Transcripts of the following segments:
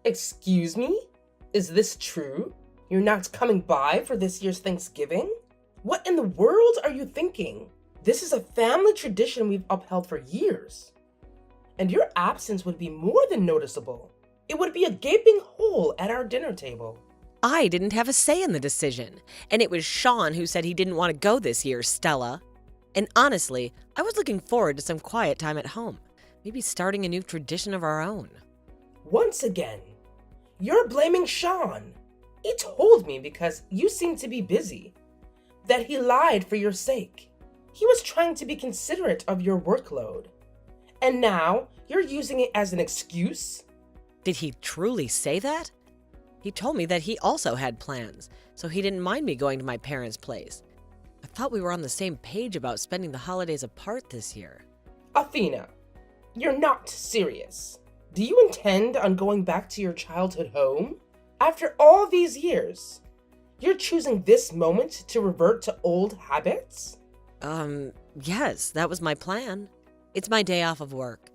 Excuse me? Is this true? You're not coming by for this year's Thanksgiving? What in the world are you thinking? This is a family tradition we've upheld for years. And your absence would be more than noticeable. It would be a gaping hole at our dinner table. I didn't have a say in the decision, and it was Sean who said he didn't want to go this year, Stella. And honestly, I was looking forward to some quiet time at home, maybe starting a new tradition of our own. Once again, you're blaming Sean. He told me because you seemed to be busy, that he lied for your sake. He was trying to be considerate of your workload. And now you're using it as an excuse? Did he truly say that? He told me that he also had plans, so he didn't mind me going to my parents' place. I thought we were on the same page about spending the holidays apart this year. Athena, you're not serious. Do you intend on going back to your childhood home? After all these years, you're choosing this moment to revert to old habits? Yes, that was my plan. It's my day off of work.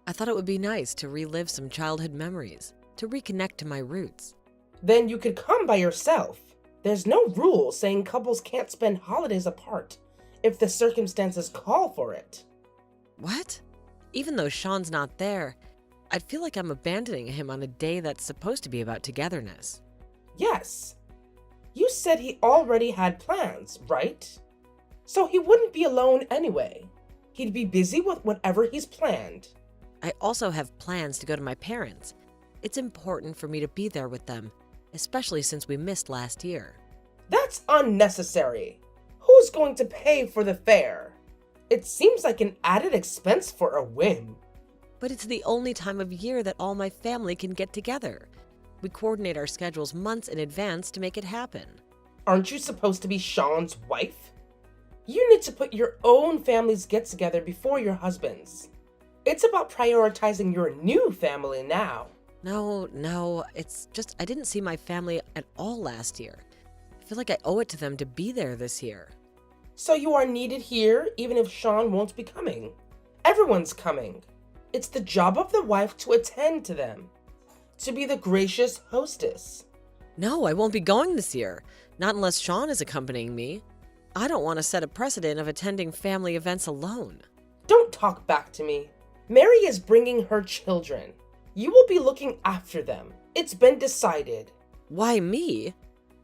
I thought it would be nice to relive some childhood memories, to reconnect to my roots. Then you could come by yourself. There's no rule saying couples can't spend holidays apart if the circumstances call for it. What? Even though Sean's not there, I'd feel like I'm abandoning him on a day that's supposed to be about togetherness. Yes. You said he already had plans, right? So he wouldn't be alone anyway. He'd be busy with whatever he's planned. I also have plans to go to my parents. It's important for me to be there with them, especially since we missed last year. That's unnecessary. Who's going to pay for the fare? It seems like an added expense for a whim. But it's the only time of year that all my family can get together. We coordinate our schedules months in advance to make it happen. Aren't you supposed to be Sean's wife? You need to put your own family's get-together before your husband's. It's about prioritizing your new family now. No, it's just I didn't see my family at all last year. I feel like I owe it to them to be there this year. So you are needed here even if Sean won't be coming. Everyone's coming. It's the job of the wife to attend to them, to be the gracious hostess. No, I won't be going this year, not unless Sean is accompanying me. I don't want to set a precedent of attending family events alone. Don't talk back to me. Mary is bringing her children. You will be looking after them. It's been decided. Why me?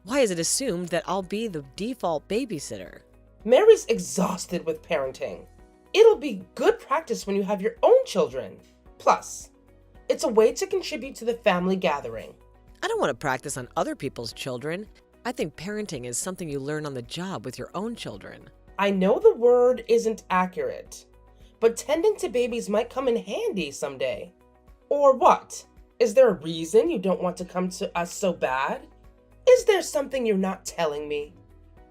Why is it assumed that I'll be the default babysitter? Mary's exhausted with parenting. It'll be good practice when you have your own children. Plus, it's a way to contribute to the family gathering. I don't want to practice on other people's children. I think parenting is something you learn on the job with your own children. I know the word isn't accurate, but tending to babies might come in handy someday. Or what? Is there a reason you don't want to come to us so bad? Is there something you're not telling me?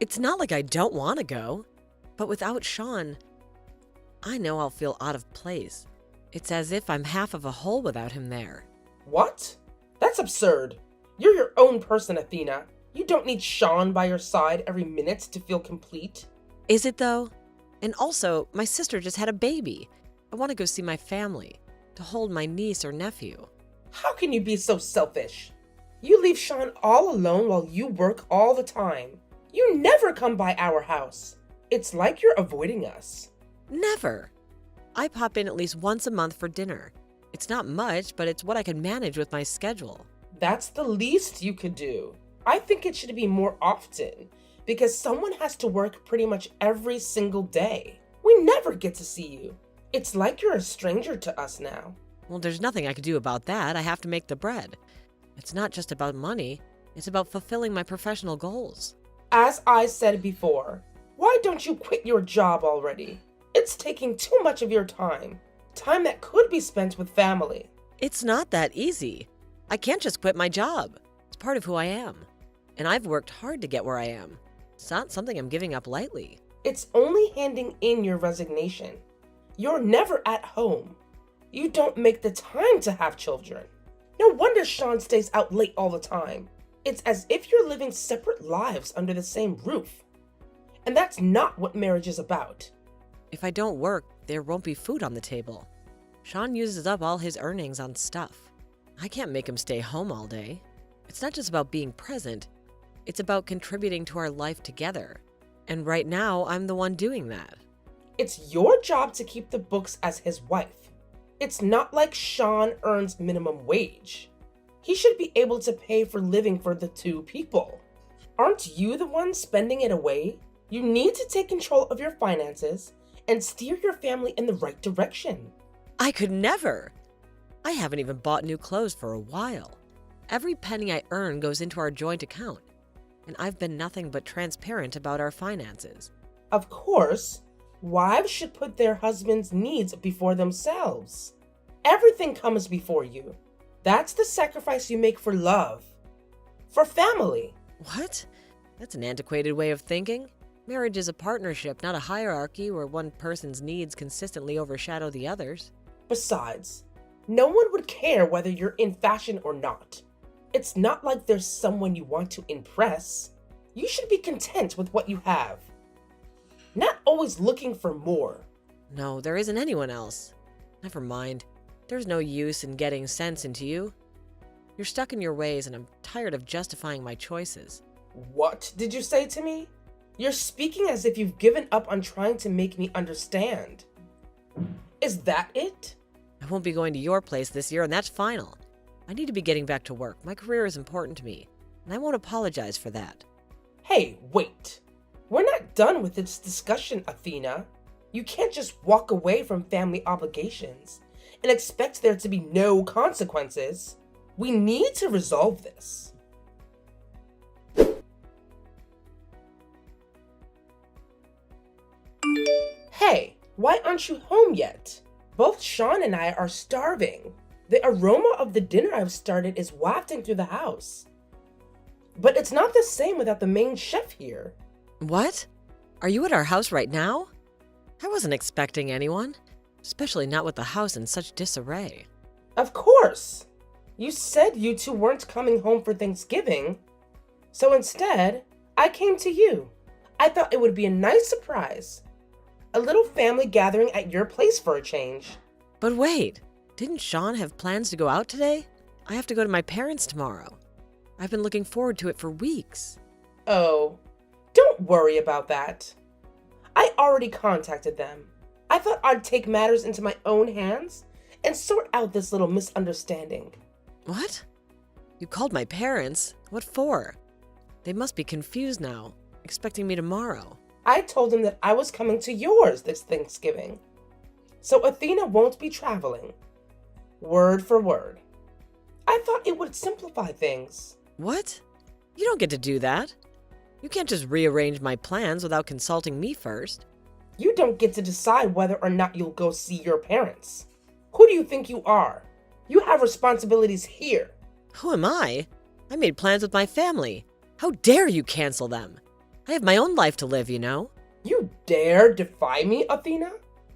It's not like I don't want to go, but without Sean, I know I'll feel out of place. It's as if I'm half of a whole without him there. What? That's absurd. You're your own person, Athena. You don't need Sean by your side every minute to feel complete. Is it though? And also, my sister just had a baby. I want to go see my family, to hold my niece or nephew. How can you be so selfish? You leave Sean all alone while you work all the time. You never come by our house. It's like you're avoiding us. Never. I pop in at least once a month for dinner. It's not much, but it's what I can manage with my schedule. That's the least you could do. I think it should be more often, because someone has to work pretty much every single day. We never get to see you. It's like you're a stranger to us now. Well, there's nothing I could do about that. I have to make the bread. It's not just about money. It's about fulfilling my professional goals. As I said before, why don't you quit your job already? It's taking too much of your time. Time that could be spent with family. It's not that easy. I can't just quit my job. It's part of who I am. And I've worked hard to get where I am. It's not something I'm giving up lightly. It's only handing in your resignation. You're never at home. You don't make the time to have children. No wonder Sean stays out late all the time. It's as if you're living separate lives under the same roof. And that's not what marriage is about. If I don't work, there won't be food on the table. Sean uses up all his earnings on stuff. I can't make him stay home all day. It's not just about being present, it's about contributing to our life together. And right now, I'm the one doing that. It's your job to keep the books as his wife. It's not like Sean earns minimum wage. He should be able to pay for living for the two people. Aren't you the one spending it away? You need to take control of your finances and steer your family in the right direction. I could never. I haven't even bought new clothes for a while. Every penny I earn goes into our joint account, and I've been nothing but transparent about our finances. Of course, wives should put their husbands' needs before themselves. Everything comes before you. That's the sacrifice you make for love, for family. What? That's an antiquated way of thinking. Marriage is a partnership, not a hierarchy where one person's needs consistently overshadow the others. Besides, no one would care whether you're in fashion or not. It's not like there's someone you want to impress. You should be content with what you have, not always looking for more. No, there isn't anyone else. Never mind. There's no use in getting sense into you. You're stuck in your ways, and I'm tired of justifying my choices. What did you say to me? You're speaking as if you've given up on trying to make me understand. Is that it? I won't be going to your place this year, and that's final. I need to be getting back to work. My career is important to me, and I won't apologize for that. Hey, wait. We're not done with this discussion, Athena. You can't just walk away from family obligations and expect there to be no consequences. We need to resolve this. Hey, why aren't you home yet? Both Sean and I are starving. The aroma of the dinner I've started is wafting through the house. But it's not the same without the main chef here. What? Are you at our house right now? I wasn't expecting anyone, especially not with the house in such disarray. Of course. You said you two weren't coming home for Thanksgiving. So instead, I came to you. I thought it would be a nice surprise. A little family gathering at your place for a change. But wait, didn't Sean have plans to go out today? I have to go to my parents tomorrow. I've been looking forward to it for weeks. Oh, don't worry about that. I already contacted them. I thought I'd take matters into my own hands and sort out this little misunderstanding. What? You called my parents? What for? They must be confused now, expecting me tomorrow. I told them that I was coming to yours this Thanksgiving. So Athena won't be traveling. Word for word. I thought it would simplify things. What? You don't get to do that. You can't just rearrange my plans without consulting me first. You don't get to decide whether or not you'll go see your parents. Who do you think you are? You have responsibilities here. Who am I? I made plans with my family. How dare you cancel them? I have my own life to live, you know. You dare defy me, Athena?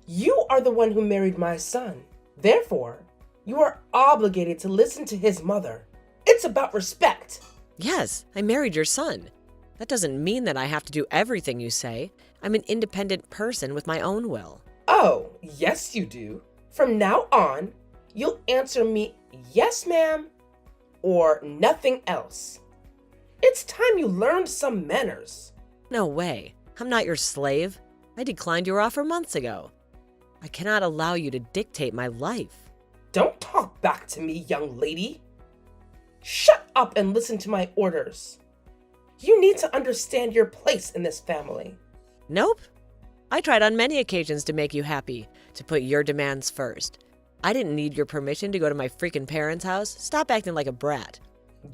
You are the one who married my son. Therefore, you are obligated to listen to his mother. It's about respect. Yes, I married your son. That doesn't mean that I have to do everything you say. I'm an independent person with my own will. Oh, yes you do. From now on, you'll answer me yes ma'am or nothing else. It's time you learned some manners. No way. I'm not your slave. I declined your offer months ago. I cannot allow you to dictate my life. Don't talk back to me, young lady. Shut up and listen to my orders. You need to understand your place in this family. Nope. I tried on many occasions to make you happy, to put your demands first. I didn't need your permission to go to my freaking parents' house. Stop acting like a brat.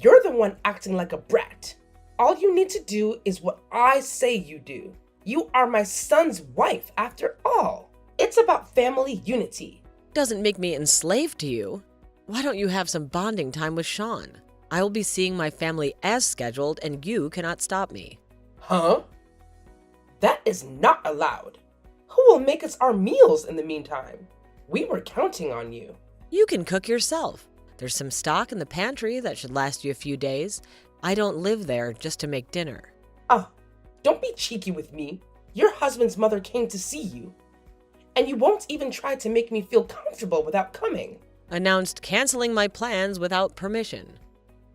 You're the one acting like a brat. All you need to do is what I say you do. You are my son's wife, after all. It's about family unity. Doesn't make me enslaved to you. Why don't you have some bonding time with Sean? I will be seeing my family as scheduled, and you cannot stop me. Huh? That is not allowed. Who will make us our meals in the meantime? We were counting on you. You can cook yourself. There's some stock in the pantry that should last you a few days. I don't live there just to make dinner. Oh, don't be cheeky with me. Your husband's mother came to see you. And you won't even try to make me feel comfortable without coming. announced canceling my plans without permission,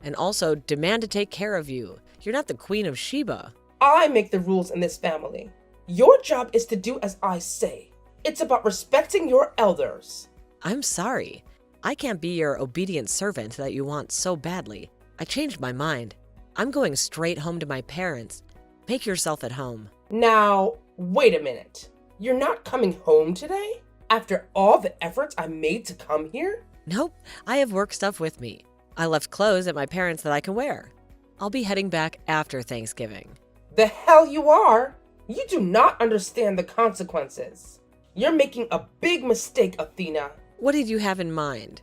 and also demand to take care of you. You're not the Queen of Sheba. I make the rules in this family. Your job is to do as I say. It's about respecting your elders. I'm sorry. I can't be your obedient servant that you want so badly. I changed my mind. I'm going straight home to my parents. Make yourself at home. Now, wait a minute. You're not coming home today? After all the efforts I made to come here? Nope, I have work stuff with me. I left clothes at my parents that I can wear. I'll be heading back after Thanksgiving. The hell you are! You do not understand the consequences. You're making a big mistake, Athena. What did you have in mind?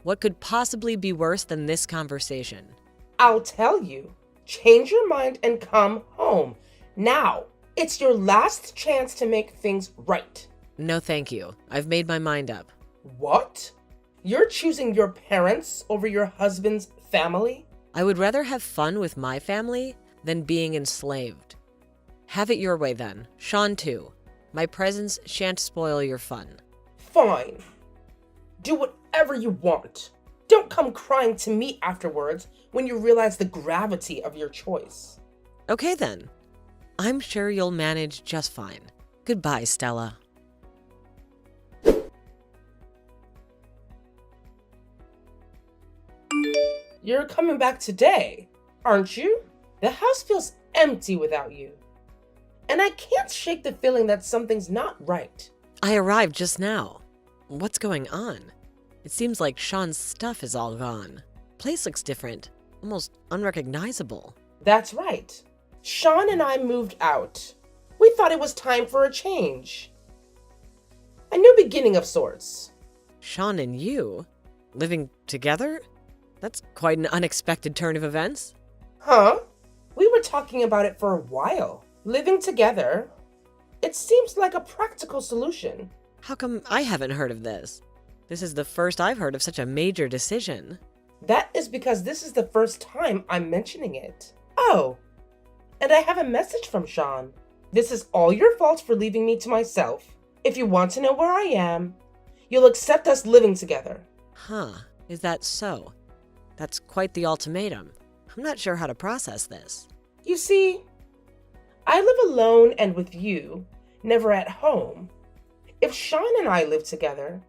What could possibly be worse than this conversation? I'll tell you. Change your mind and come home. Now, it's your last chance to make things right. No, thank you. I've made my mind up. What? You're choosing your parents over your husband's family? I would rather have fun with my family than being enslaved. Have it your way then. Sean too. My presence shan't spoil your fun. Fine. Do whatever you want. Don't come crying to me afterwards when you realize the gravity of your choice. Okay then. I'm sure you'll manage just fine. Goodbye, Stella. You're coming back today, aren't you? The house feels empty without you. And I can't shake the feeling that something's not right. I arrived just now. What's going on? It seems like Sean's stuff is all gone. Place looks different, almost unrecognizable. That's right. Sean and I moved out. We thought it was time for a change. A new beginning of sorts. Sean and you? Living together? That's quite an unexpected turn of events. Huh? We were talking about it for a while. Living together. It seems like a practical solution. How come I haven't heard of this? This is the first I've heard of such a major decision. That is because this is the first time I'm mentioning it. Oh, and I have a message from Sean. This is all your fault for leaving me to myself. If you want to know where I am, you'll accept us living together. Huh, is that so? That's quite the ultimatum. I'm not sure how to process this. You see, I live alone and with you, never at home. If Sean and I live together,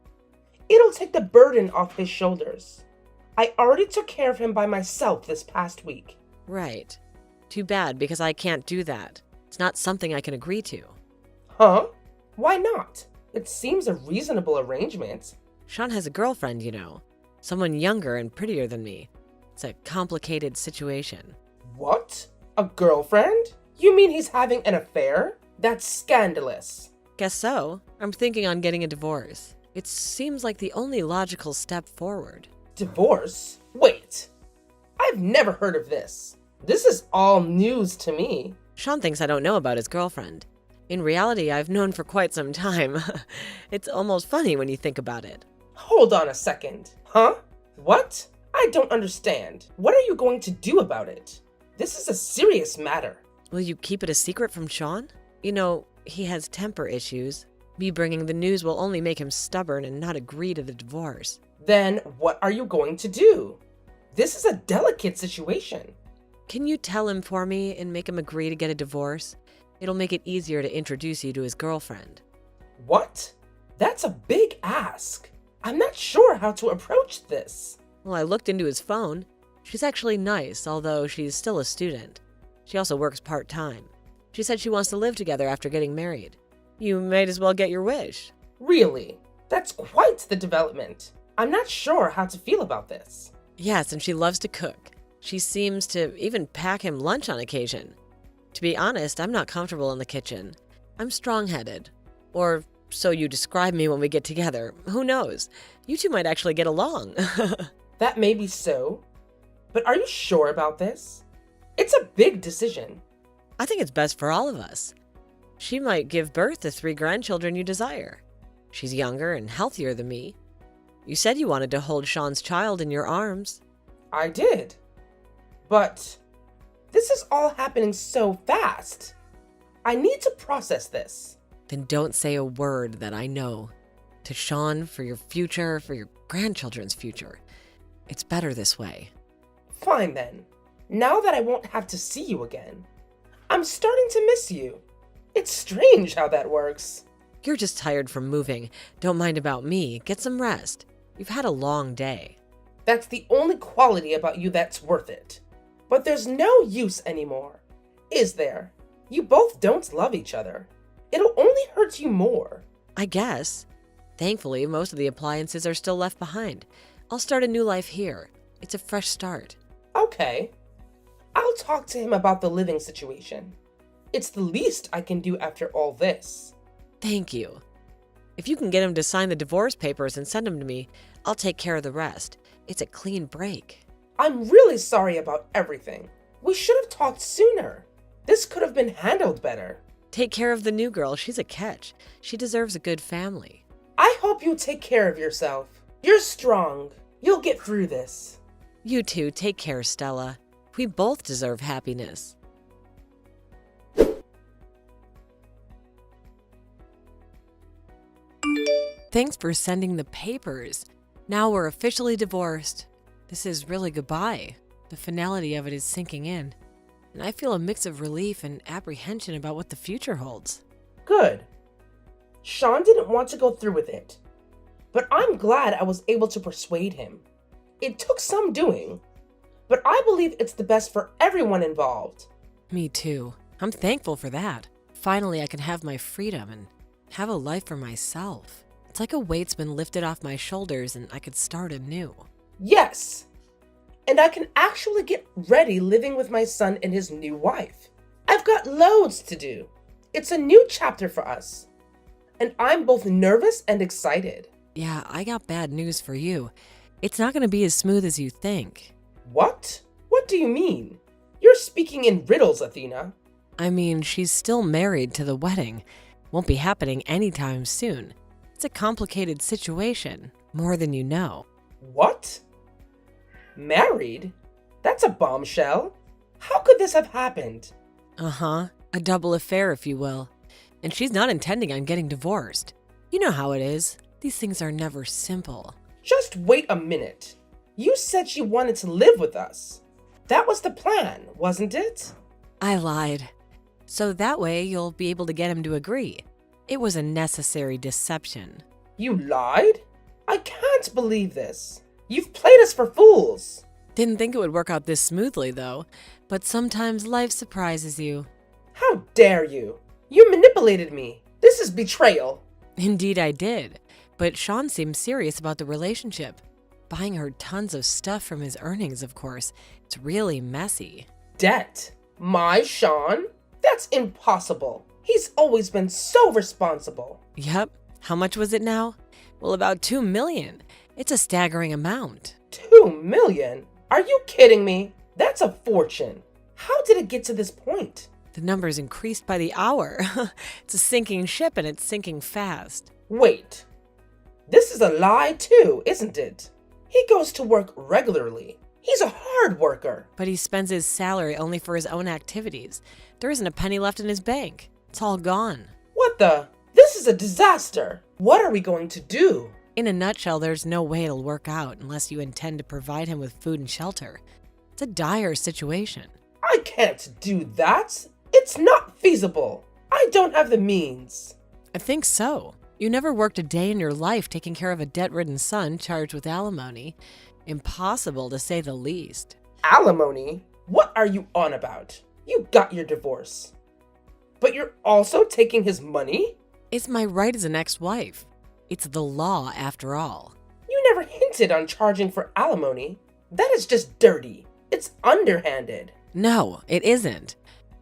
it'll take the burden off his shoulders. I already took care of him by myself this past week. Right. Too bad, because I can't do that. It's not something I can agree to. Huh? Why not? It seems a reasonable arrangement. Sean has a girlfriend, you know. Someone younger and prettier than me. It's a complicated situation. What? A girlfriend? You mean he's having an affair? That's scandalous. Guess so. I'm thinking on getting a divorce. It seems like the only logical step forward. Divorce? Wait. I've never heard of this. This is all news to me. Sean thinks I don't know about his girlfriend. In reality, I've known for quite some time. It's almost funny when you think about it. Hold on a second. Huh? What? I don't understand. What are you going to do about it? This is a serious matter. Will you keep it a secret from Sean? You know, he has temper issues. Me bringing the news will only make him stubborn and not agree to the divorce. Then what are you going to do? This is a delicate situation. Can you tell him for me and make him agree to get a divorce? It'll make it easier to introduce you to his girlfriend. What? That's a big ask. I'm not sure how to approach this. Well, I looked into his phone. She's actually nice, although she's still a student. She also works part-time. She said she wants to live together after getting married. You might as well get your wish. Really? That's quite the development. I'm not sure how to feel about this. Yes, and she loves to cook. She seems to even pack him lunch on occasion. To be honest, I'm not comfortable in the kitchen. I'm strong-headed. Or so you describe me when we get together. Who knows? You two might actually get along. That may be so. But are you sure about this? It's a big decision. I think it's best for all of us. She might give birth to 3 grandchildren you desire. She's younger and healthier than me. You said you wanted to hold Sean's child in your arms. I did. But this is all happening so fast. I need to process this. Then don't say a word that I know. To Sean, for your future, for your grandchildren's future. It's better this way. Fine then. Now that I won't have to see you again, I'm starting to miss you. It's strange how that works. You're just tired from moving. Don't mind about me. Get some rest. You've had a long day. That's the only quality about you that's worth it. But there's no use anymore, is there? You both don't love each other. It'll only hurt you more. I guess. Thankfully, most of the appliances are still left behind. I'll start a new life here. It's a fresh start. Okay. I'll talk to him about the living situation. It's the least I can do after all this. Thank you. If you can get him to sign the divorce papers and send them to me, I'll take care of the rest. It's a clean break. I'm really sorry about everything. We should have talked sooner. This could have been handled better. Take care of the new girl. She's a catch. She deserves a good family. I hope you take care of yourself. You're strong. You'll get through this. You too. Take care, Stella. We both deserve happiness. Thanks for sending the papers. Now we're officially divorced. This is really goodbye. The finality of it is sinking in. And I feel a mix of relief and apprehension about what the future holds. Good. Sean didn't want to go through with it. But I'm glad I was able to persuade him. It took some doing. But I believe it's the best for everyone involved. Me too. I'm thankful for that. Finally, I can have my freedom and have a life for myself. It's like a weight's been lifted off my shoulders and I could start anew. Yes! And I can actually get ready living with my son and his new wife. I've got loads to do. It's a new chapter for us. And I'm both nervous and excited. Yeah, I got bad news for you. It's not going to be as smooth as you think. What? What do you mean? You're speaking in riddles, Athena. I mean, she's still married to the wedding. Won't be happening anytime soon. It's a complicated situation, more than you know. What? Married? That's a bombshell. How could this have happened? Uh-huh. A double affair, if you will. And she's not intending on getting divorced. You know how it is. These things are never simple. Just wait a minute. You said she wanted to live with us. That was the plan, wasn't it? I lied. So that way you'll be able to get him to agree. It was a necessary deception. You lied? I can't believe this. You've played us for fools. Didn't think it would work out this smoothly, though. But sometimes life surprises you. How dare you? You manipulated me. This is betrayal. Indeed I did. But Sean seemed serious about the relationship. Buying her tons of stuff from his earnings, of course. It's really messy. Debt? My Sean? That's impossible. He's always been so responsible. Yep. How much was it now? Well, about $2 million. It's a staggering amount. 2 million? Are you kidding me? That's a fortune. How did it get to this point? The numbers increased by the hour. It's a sinking ship and it's sinking fast. Wait. This is a lie too, isn't it? He goes to work regularly. He's a hard worker. But he spends his salary only for his own activities. There isn't a penny left in his bank. It's all gone. What the? This is a disaster. What are we going to do? In a nutshell, there's no way it'll work out unless you intend to provide him with food and shelter. It's a dire situation. I can't do that. It's not feasible. I don't have the means. I think so. You never worked a day in your life taking care of a debt-ridden son charged with alimony. Impossible, to say the least. Alimony? What are you on about? You got your divorce. But you're also taking his money? It's my right as an ex-wife. It's the law, after all. You never hinted on charging for alimony. That is just dirty. It's underhanded. No, it isn't.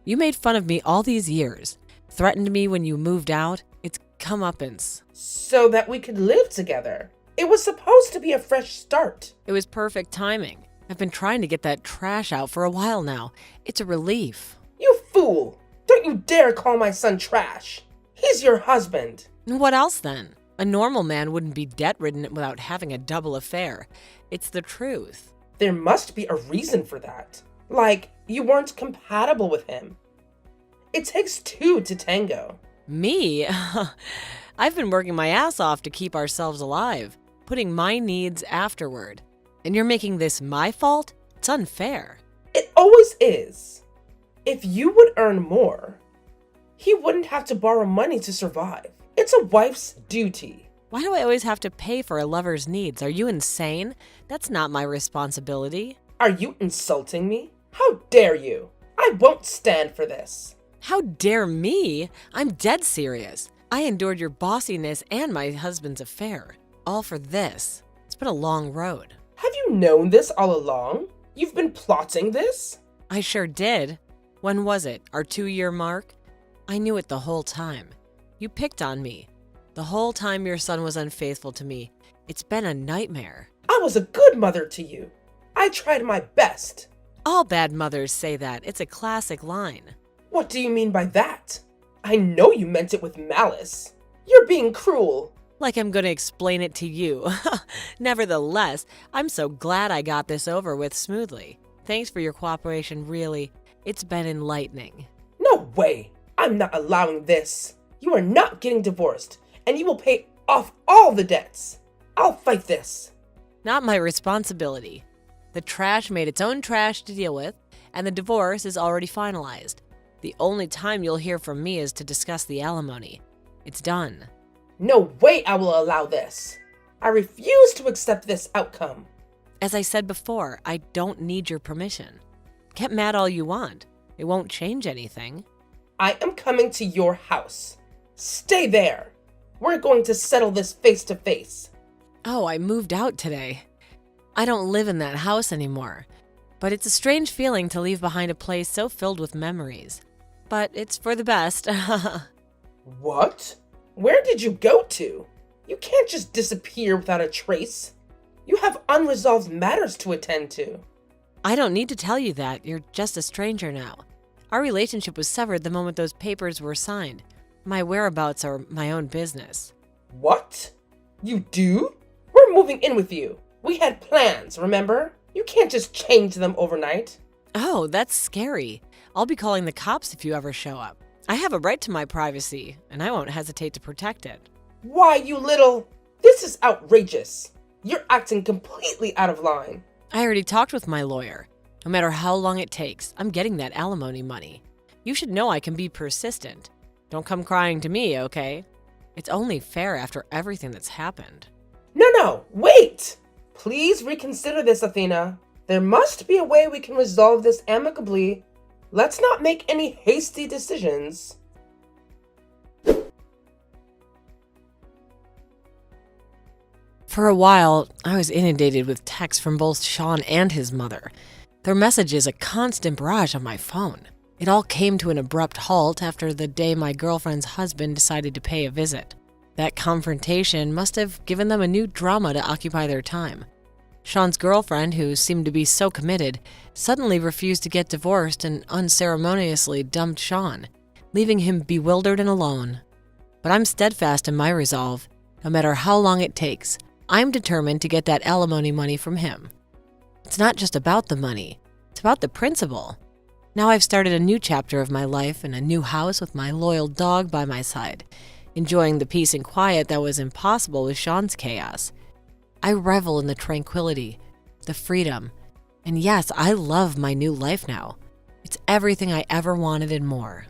You made fun of me all these years. Threatened me when you moved out. It's comeuppance. So that we could live together. It was supposed to be a fresh start. It was perfect timing. I've been trying to get that trash out for a while now. It's a relief. You fool! Don't you dare call my son trash. He's your husband. What else then? A normal man wouldn't be debt-ridden without having a double affair. It's the truth. There must be a reason for that. Like, you weren't compatible with him. It takes two to tango. Me? I've been working my ass off to keep ourselves alive, putting my needs afterward. And you're making this my fault? It's unfair. It always is. If you would earn more, he wouldn't have to borrow money to survive. It's a wife's duty. Why do I always have to pay for a lover's needs? Are you insane? That's not my responsibility. Are you insulting me? How dare you? I won't stand for this. How dare me? I'm dead serious. I endured your bossiness and my husband's affair. All for this. It's been a long road. Have you known this all along? You've been plotting this? I sure did. When was it? Our 2-year mark? I knew it the whole time. You picked on me. The whole time your son was unfaithful to me. It's been a nightmare. I was a good mother to you. I tried my best. All bad mothers say that. It's a classic line. What do you mean by that? I know you meant it with malice. You're being cruel. Like I'm going to explain it to you. Nevertheless, I'm so glad I got this over with smoothly. Thanks for your cooperation, really. It's been enlightening. No way. I'm not allowing this. You are not getting divorced, and you will pay off all the debts. I'll fight this. Not my responsibility. The trash made its own trash to deal with, and the divorce is already finalized. The only time you'll hear from me is to discuss the alimony. It's done. No way I will allow this. I refuse to accept this outcome. As I said before, I don't need your permission. Get mad all you want. It won't change anything. I am coming to your house. Stay there. We're going to settle this face to face. Oh, I moved out today. I don't live in that house anymore. But it's a strange feeling to leave behind a place so filled with memories. But it's for the best. What? Where did you go to? You can't just disappear without a trace. You have unresolved matters to attend to. I don't need to tell you that. You're just a stranger now. Our relationship was severed the moment those papers were signed. My whereabouts are my own business. What? You do? We're moving in with you. We had plans, remember? You can't just change them overnight. Oh, that's scary. I'll be calling the cops if you ever show up. I have a right to my privacy, and I won't hesitate to protect it. Why, you little... This is outrageous. You're acting completely out of line. I already talked with my lawyer. No matter how long it takes, I'm getting that alimony money. You should know I can be persistent. Don't come crying to me, okay? It's only fair after everything that's happened. No, wait! Please reconsider this, Athena. There must be a way we can resolve this amicably. Let's not make any hasty decisions. For a while, I was inundated with texts from both Sean and his mother. Their messages a constant barrage on my phone. It all came to an abrupt halt after the day my girlfriend's husband decided to pay a visit. That confrontation must have given them a new drama to occupy their time. Sean's girlfriend, who seemed to be so committed, suddenly refused to get divorced and unceremoniously dumped Sean, leaving him bewildered and alone. But I'm steadfast in my resolve. No matter how long it takes, I'm determined to get that alimony money from him. It's not just about the money, it's about the principle. Now I've started a new chapter of my life in a new house with my loyal dog by my side, enjoying the peace and quiet that was impossible with Sean's chaos. I revel in the tranquility, the freedom, and yes, I love my new life now. It's everything I ever wanted and more.